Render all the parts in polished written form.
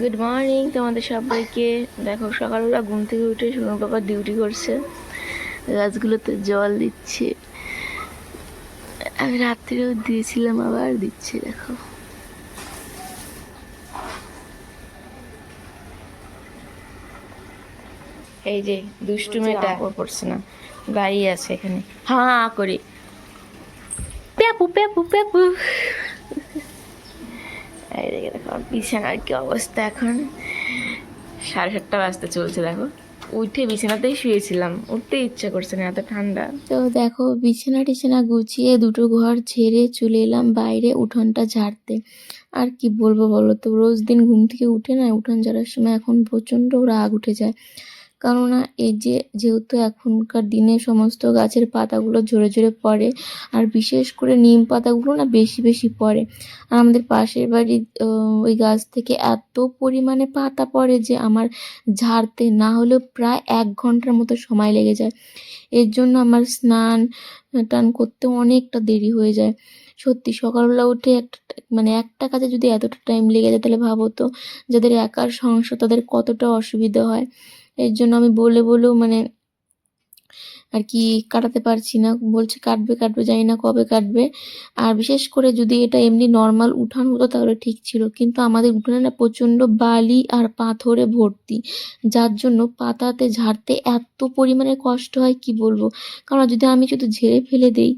Good morning তোমাদের সবাইকে। দেখো সকালবেলা ঘুম থেকে উঠে সোনু বাবা ডিউটি করছে, গাছগুলোতে জল দিচ্ছে। আমি রাত্রেও দিয়েছিলাম, আবার দিচ্ছে। দেখো এই যে দুষ্টু মেয়েটা পড়ছে না, দাঁড়িয়ে আছে এখানে হাঁ করে পেপু পেপু পেপু। এই দেখে দেখো বিছানার কি অবস্থা। এখন 7:30 বাজতে চলছে। দেখো উঠে বিছানাতেই শুয়েছিলাম, উঠতে ইচ্ছা করছে না, এত ঠান্ডা। তো দেখো বিছানা টিছানা গুছিয়ে দুটো ঘর ঝেড়ে চলে এলাম বাইরে উঠোনটা ঝাড়তে। আর কি বলবো বলো তো, রোজ দিন ঘুম থেকে উঠে না উঠোন ঝাড়ার সময় এখন প্রচণ্ড রাগ উঠে যায়। কেননা এই যেহেতু এখনকার দিনে সমস্ত গাছের পাতাগুলো ঝরে ঝরে পড়ে, আর বিশেষ করে নিম পাতাগুলো না বেশি বেশি পড়ে। আর আমাদের পাশের বাড়ির ওই গাছ থেকে এত পরিমাণে পাতা পড়ে যে আমার ঝাড়তে না হলেও প্রায় 1 ঘন্টার মতো সময় লেগে যায়। এর জন্য আমার স্নান টান করতে অনেকটা দেরি হয়ে যায়। সত্যি সকালবেলা উঠে একটা কাজে যদি এতটা টাইম লেগে যায়, তাহলে ভাবো তো যাদের একার সংসার তাদের কতটা অসুবিধা হয়। এর জন্য আমি বলেও আর কি কাটাতে পারছি না। বলছে কাটবে কাটবে, জানি না কবে কাটবে। আর বিশেষ করে যদি এটা এমনি নর্মাল উঠান হতো তাহলে ঠিক ছিল, কিন্তু আমাদের উঠানে না প্রচণ্ড বালি আর পাথরে ভর্তি, যার জন্য পাতাতে ঝাড়তে এত পরিমাণে কষ্ট হয় কি বলবো। কারণ যদি আমি শুধু ঝেড়ে ফেলে দিই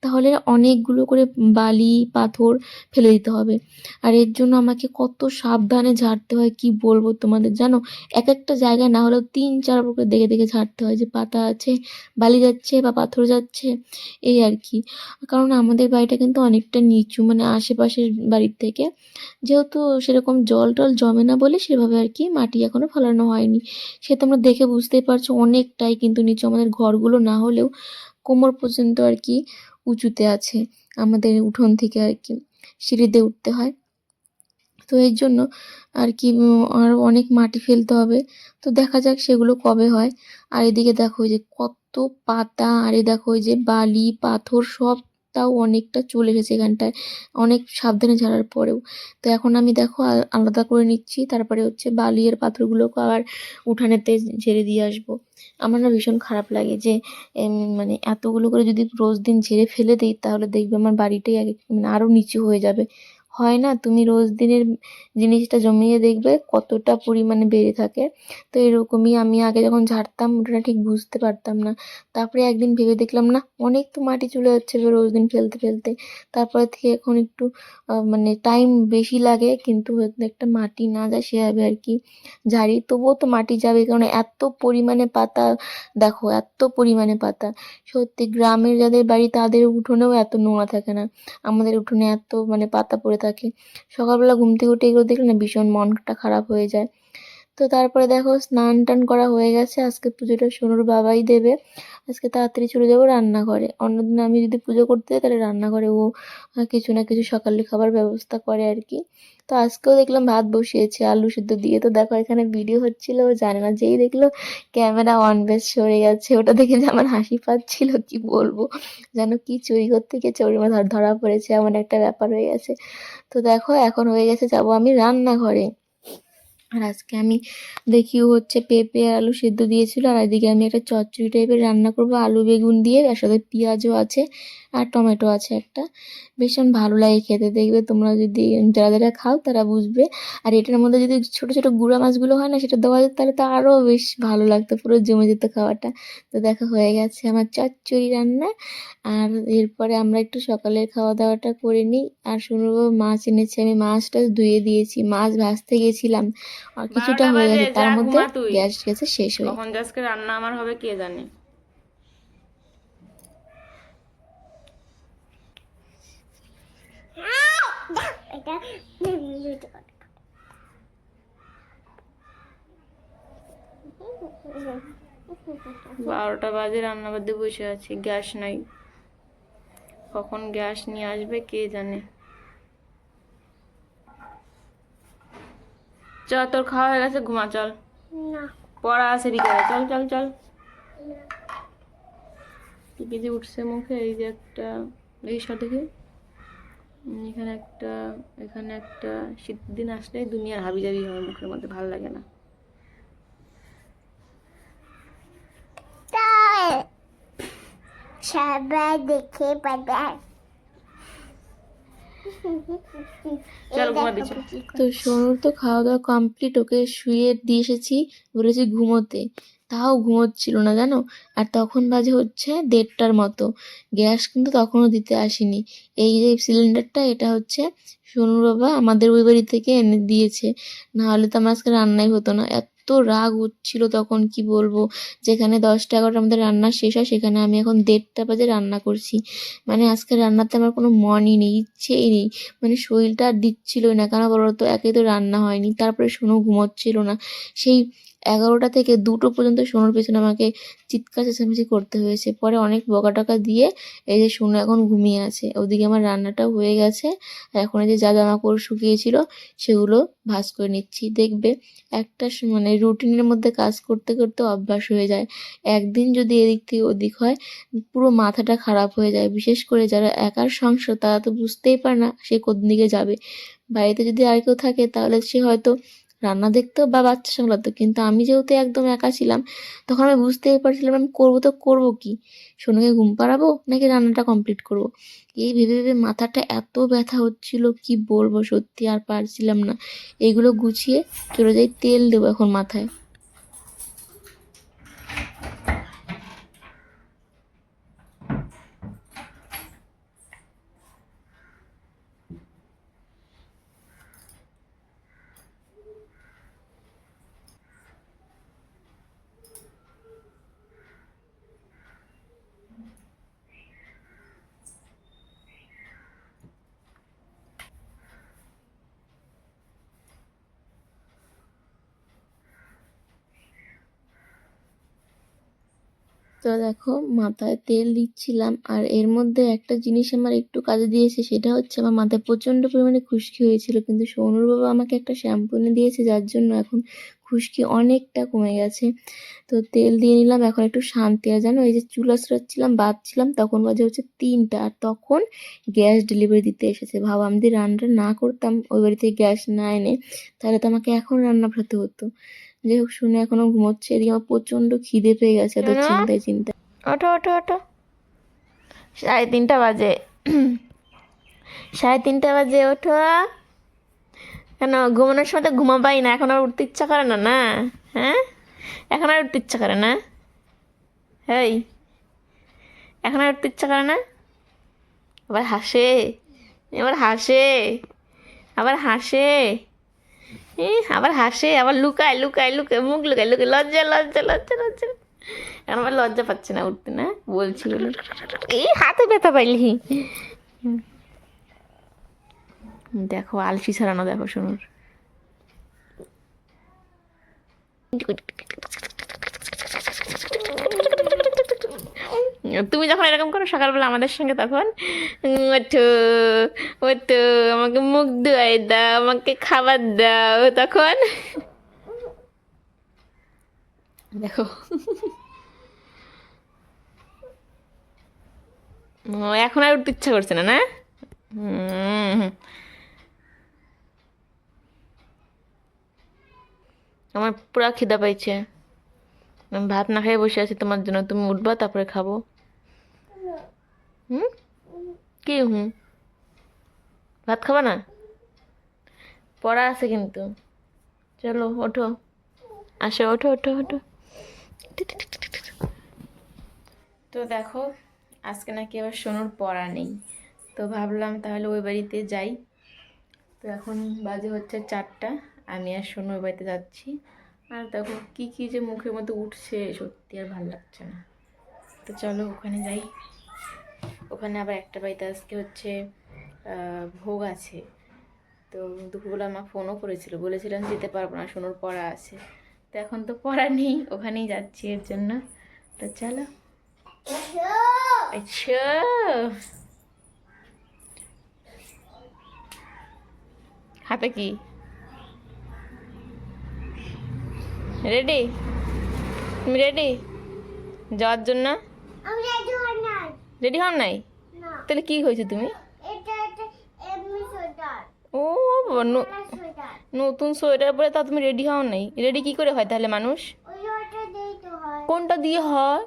তাহলে অনেকগুলো করে বালি পাথর ফেলে দিতে হবে। আর এর জন্য আমাকে কত সাবধানে ঝাড়তে হয় কি বলবো তোমাদের। জানো, এক একটা জায়গায় না হলেও 3-4 বার করে দেখে দেখে ঝাড়তে হয়, যে পাতা আছে, বালি যাচ্ছে বা পাথর যাচ্ছে, এই আর কি। কারণ আমাদের বাড়িটা কিন্তু অনেকটা নিচু, মানে আশেপাশের বাড়ির থেকে, যেহেতু সেরকম জল টল জমে না বলে সেভাবে আর কি মাটি এখনো ফেলানো হয়নি। সে তোমরা দেখে বুঝতেই পারছো অনেকটাই কিন্তু নিচু। আমাদের ঘরগুলো না হলেও কোমর পর্যন্ত আর কি উঁচুতে আছে, আমাদের উঠোন থেকে আর কি সিঁড়িতে উঠতে হয়। তো এর জন্য আর কি আরও অনেক মাটি ফেলতে হবে। তো দেখা যাক সেগুলো কবে হয়। আর এদিকে দেখো ওই যে কত পাতা, আর এই দেখো ওই যে বালি পাথর সব, তাও অনেকটা চলে এসেছে এখানটায়, অনেক সাবধানে ঝাড়ার পরেও। তো এখন আমি দেখো আলাদা করে নিচ্ছি, তারপরে হচ্ছে বালি আর পাথরগুলোকে আবার উঠানেতে ঝেড়ে দিয়ে আসবো। আমার না ভীষণ খারাপ লাগে যে মানে এতগুলো করে যদি রোজ দিন ঝেড়ে ফেলে দিই তাহলে দেখবে আমার বাড়িটাই মানে আরও নিচু হয়ে যাবে। হয় না, তুমি রোজ দিনের জিনিসটা জমিয়ে দেখবে কতটা পরিমাণে বেড়ে থাকে। তো এরকমই আমি আগে যখন ঝাড়তাম ওটা ঠিক বুঝতে পারতাম না। তারপরে একদিন ভেবে দেখলাম না অনেক তো মাটি চলে যাচ্ছে রোজ দিন ফেলতে ফেলতে। তারপরে থেকে এখন একটু মানে টাইম বেশি লাগে, কিন্তু একটা মাটি না যায় সেভাবে আর কি ঝাড়ি, তবুও তো মাটি যাবে, কারণ এত পরিমাণে পাতা। দেখো এত পরিমাণে পাতা, সত্যি গ্রামের যাদের বাড়ি তাদের উঠোনেও এত নোংরা থাকে না, আমাদের উঠোনে এত মানে পাতা পড়ে থাকে। সকালবেলা ঘুম থেকে উঠে এগুলো দেখলে না ভীষণ মনটা খারাপ হয়ে যায়। তো তারপরে দেখো স্নান টান করা হয়ে গেছে, আজকে পুজোটা সোনুর বাবাই দেবে। আজকে তাড়াতাড়ি চলে যাবো রান্নাঘরে। অন্যদিন আমি যদি পুজো করতে যাই তাহলে রান্নাঘরে ও কিছু না কিছু সকালে খাবার ব্যবস্থা করে আর কি। তো আজকেও দেখলাম ভাত বসিয়েছে আলু সিদ্ধ দিয়ে। তো দেখো এখানে ভিডিও হচ্ছিল, ও জানে না, যেই দেখলো ক্যামেরা অন বেশ সরে গেছে, ওটা দেখে যে আমার হাসি পাচ্ছিল কি বলবো। যেন কি চুরি করতে গিয়ে চোরের মধ্যে ধরা পড়েছে, এমন একটা ব্যাপার হয়ে গেছে। তো দেখো এখন হয়ে গেছে, যাবো আমি রান্নাঘরে। আর আজকে আমি দেখিও হচ্ছে পেঁপে আর আলু সেদ্ধ দিয়েছিল, আর এদিকে আমি একটা চচ্চড়ি টাইপের রান্না করব আলু বেগুন দিয়ে, তার সাথে পেঁয়াজও আছে আর টমেটো আছে একটা। ভীষণ ভালো লাগে খেতে, দেখবে তোমরা যদি যারা যারা খাও তারা বুঝবে। আর এটার মধ্যে যদি ছোট ছোট গুঁড়া মাছগুলো হয় না সেটা দেওয়া যেত তাহলে তো আরও বেশ ভালো লাগতো, পুরো জমে যেত খাওয়াটা। তো দেখা হয়ে গেছে আমার চচ্চড়ি রান্না। আর এরপরে আমরা একটু সকালের খাওয়া দাওয়াটা করে নিই। আর শুনবো মাছ এনেছে, আমি মাছটা ধুয়ে দিয়েছি, মাছ ভাজতে গেছিলাম আর কিছুটা 12টা হয়ে বাজে, গেছে, তার যা মধ্যে ঘুমা তুই। গ্যাস গেছে শেষ হয়ে। কখন যে আজকে রান্না আমার হবে কে জানে। এটা 12টা বাজে, রান্না বাদে বসে আছি, গ্যাস নাই। কখন গ্যাস নিয়ে আসবে কে জানে। চল তোর খাওয়া হয়ে গেছে, ঘুমা চল। না পড়া আছে বিকালে, চল চল চল। কি কি যে উঠছে মুখে, এই যে একটা, এই সাথে কি এখানে একটা শীতের দিন আসলে দুনিয়ার হাবিজাবি হয় মুখের মধ্যে, ভালো লাগে না। সবাই দেখে পাবে। চল ঘুমাবি চল। তো সোনুর তো খাওয়া দাওয়া কমপ্লিট, ওকে শুয়ে দিয়ে এসেছি, বলেছি ঘুমোতে, তাও ঘুমোচ্ছিল না জানো। আর তখন বাজে হচ্ছে 1:30টার মতো, গ্যাস কিন্তু তখনও দিতে আসেনি। এই যে সিলিন্ডারটা, এটা হচ্ছে সোনুর বাবা আমাদের ওই বাড়ি থেকে এনে দিয়েছে, না হলে তো আমার আজকে রান্নাই হতো না। এত রাগ হচ্ছিল তখন কি বলবো, যেখানে 10টা 11টার মধ্যে রান্না শেষ হয়, সেখানে আমি এখন 1:30টা বাজে রান্না করছি। মানে আজকে রান্নাতে আমার কোনো মনই নেই, ইচ্ছেই নেই, মানে শরীরটা আর দিচ্ছিলই না। কেন বলো তো, একেই তো রান্না হয়নি, তারপরে সোনু ঘুমোচ্ছিল না। সেই 11টা থেকে 2টো পর্যন্ত সোনুর পেছনে আমাকে চিৎকার চেঁচামেচি করতে হয়েছে। পরে অনেক বকাটকা দিয়ে এই যে সোনু এখন ঘুমিয়ে আছে। ওদিকে আমার রান্নাটাও হয়ে গেছে, আর এখন এই যে যা জামা কাপড় শুকিয়েছিল সেগুলো ভাঁজ করে নিচ্ছি। দেখবে একটা মানে রুটিনের মধ্যে কাজ করতে করতে অভ্যাস হয়ে যায়, একদিন যদি এদিক থেকে ওদিক হয় পুরো মাথাটা খারাপ হয়ে যায়। বিশেষ করে যারা একার সংসার, তারা তো বুঝতেই পারে না সে কোন দিকে যাবে। বাড়িতে যদি আর কেউ থাকে তাহলে সে হয়তো রান্না দেখতো বা বাচ্চা সামলাতো, কিন্তু আমি যেহেতু একদম একা ছিলাম, তখন আমি বুঝতেই পারছিলাম না আমি করবো তো করবো কি, সোনুকে ঘুম পাড়াবো নাকি রান্নাটা কমপ্লিট করব। এই ভেবে ভেবে মাথাটা এত ব্যথা হচ্ছিল কি বলবো, সত্যি আর পারছিলাম না। এগুলো গুছিয়ে চলে যাই, তেল দেবো এখন মাথায়। তো দেখো মাথায় তেল দিচ্ছিলাম, আর এর মধ্যে একটা জিনিস আমার একটু কাজে দিয়েছে, সেটা হচ্ছে আমার মাথায় প্রচণ্ড পরিমাণে খুশকি হয়েছিল, কিন্তু সোনুর বাবা আমাকে একটা শ্যাম্পু এনে দিয়েছে, যার জন্য এখন খুশকি অনেকটা কমে গেছে। তো তেল দিয়ে নিলাম, এখন একটু শান্তি। আর জানো, এই যে চুল আঁচড়াচ্ছিলাম বাঁধছিলাম, তখন বাজে হচ্ছে 3টা, আর তখন গ্যাস ডেলিভারি দিতে এসেছে। ভাবো আমি যদি রান্না না করতাম, ওই বাড়ি থেকে গ্যাস না এনে, তাহলে তো আমাকে এখন রান্না ভাতে হতো। যাই হোক, শুনে এখনো ঘুমোচ্ছে, এদিকে আমার প্রচন্ড খিদে পেয়ে গেছে এত শোনো, চিন্তায় চিন্তায়। ওঠো ওঠো ওঠো, 3:30 বাজে। 3:30 বাজে, ওঠো। কেন ঘুমানোর সময় তো ঘুমাবাই না, এখন আর উঠতে ইচ্ছা করে না না? হ্যাঁ, এখন আর উঠতে ইচ্ছা করে না? হেই, এখন আর উঠতে ইচ্ছা করে না? আবার হাসে, এবার হাসে, আবার হাসে, আবার হাসে, আবার লুকায় লুকায় লুকায়, মুখ লুকায় লুকায়, লজ্জা লজ্জা লজ্জা লজ্জা। এখন আবার লজ্জা পাচ্ছে না উঠতে, না বলছি বলে। এই হাতে ব্যথা পাইলি। দেখো আলসি ছাড়ানো, দেখো শুনুন। তুমি যখন এরকম করো সকালবেলা আমাদের সঙ্গে, তখন ওঠো ওঠো, আমাকে মুখ ধুয়াই দাও, আমাকে খাবার দাও, তখন দেখো এখন আর উঠতে ইচ্ছা করছে না না? আমার পুরা খিদা পাইছে, আমি ভাত না খেয়ে বসে আছি তোমার জন্য, তুমি উঠবা তারপরে খাবো। হুম, কি হুম, ভাত খাবা না? পড়া আছে কিন্তু, চলো ওঠো, আসো ওঠো ওঠো ওঠো। তো দেখো আজকে নাকি আবার সোনুর পড়া নেই, তো ভাবলাম তাহলে ওই বাড়িতে যাই। তো এখন বাজে হচ্ছে 4টা, আমি আর সোনু ওই বাড়িতে যাচ্ছি। আর দেখো কী কী যে মুখের মধ্যে উঠছে, সত্যি আর ভালো লাগছে না। তো চলো ওখানে যাই। ওখানে আবার একটা বাড়িতে আজকে হচ্ছে ভোগ আছে। তো দুপুরবেলা আমার ফোনও করেছিল, বলেছিলাম যেতে পারবো না, সোনুর পড়া আছে। তো এখন তো পড়া নেই, ওখানেই যাচ্ছি এর জন্য। তো চলো। আচ্ছা, হাতে কি রেডি? তুমি রেডি যাওয়ার জন্য? রেডি হও নাই? তাহলে কি হয়েছে তুমি? ও বাবা, নতুন সোয়েটার পরে তা তুমি রেডি হও নাই? রেডি কি করে হয় তাহলে মানুষ? কোনটা দিয়ে হয়?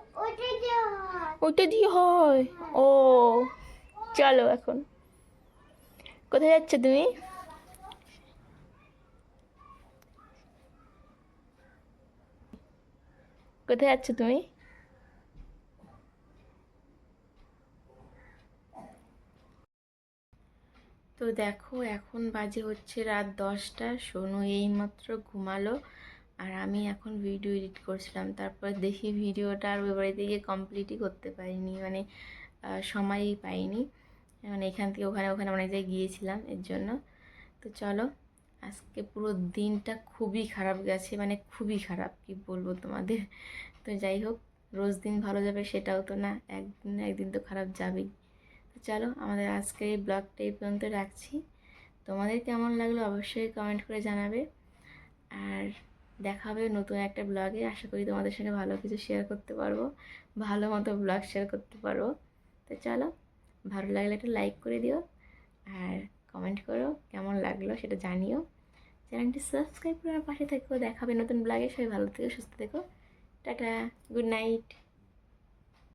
ওইটা দিয়ে হয়। ও চলো এখন। কোথায় যাচ্ছ তুমি? কোথায় যাচ্ছ তুমি? তো দেখো এখন বাজে হচ্ছে রাত 10টা। সোনু এইমাত্র ঘুমালো আর আমি এখন ভিডিও এডিট করছিলাম। তারপর দেখি ভিডিওটা আর ওই বাড়িতে গিয়ে কমপ্লিটই করতে পারিনি, মানে সময়ই পাইনি, মানে এখান থেকে ওখানে ওখানে অনেক জায়গায় গিয়েছিলাম এর জন্য। তো চলো, আজকে পুরো দিনটা খুবই খারাপ গেছে, মানে খুবই খারাপ, কি বলবো তোমাদের। তো যাই হোক, রোজ দিন ভালো যাবে সেটাও তো না, একদিন না একদিন তো খারাপ যাবেই। তো চলো, আমাদের আজকের এই ব্লগটা এই পর্যন্ত রাখছি। তোমাদের কেমন লাগলো অবশ্যই কমেন্ট করে জানাবে। আর দেখা হবে নতুন একটা ব্লগে। আশা করি তোমাদের সঙ্গে ভালো কিছু শেয়ার করতে পারবো, ভালো মতো ব্লগ শেয়ার করতে পারবো। তো চলো, ভালো লাগলে একটা লাইক করে দিও আর কমেন্ট করো কেমন লাগলো সেটা জানিও। চ্যানেলটি সাবস্ক্রাইব করে আমার পাশে থেকো। দেখা হবে নতুন ব্লগে। সবাই ভালো থেকো, সুস্থ থেকো। Tata, good night.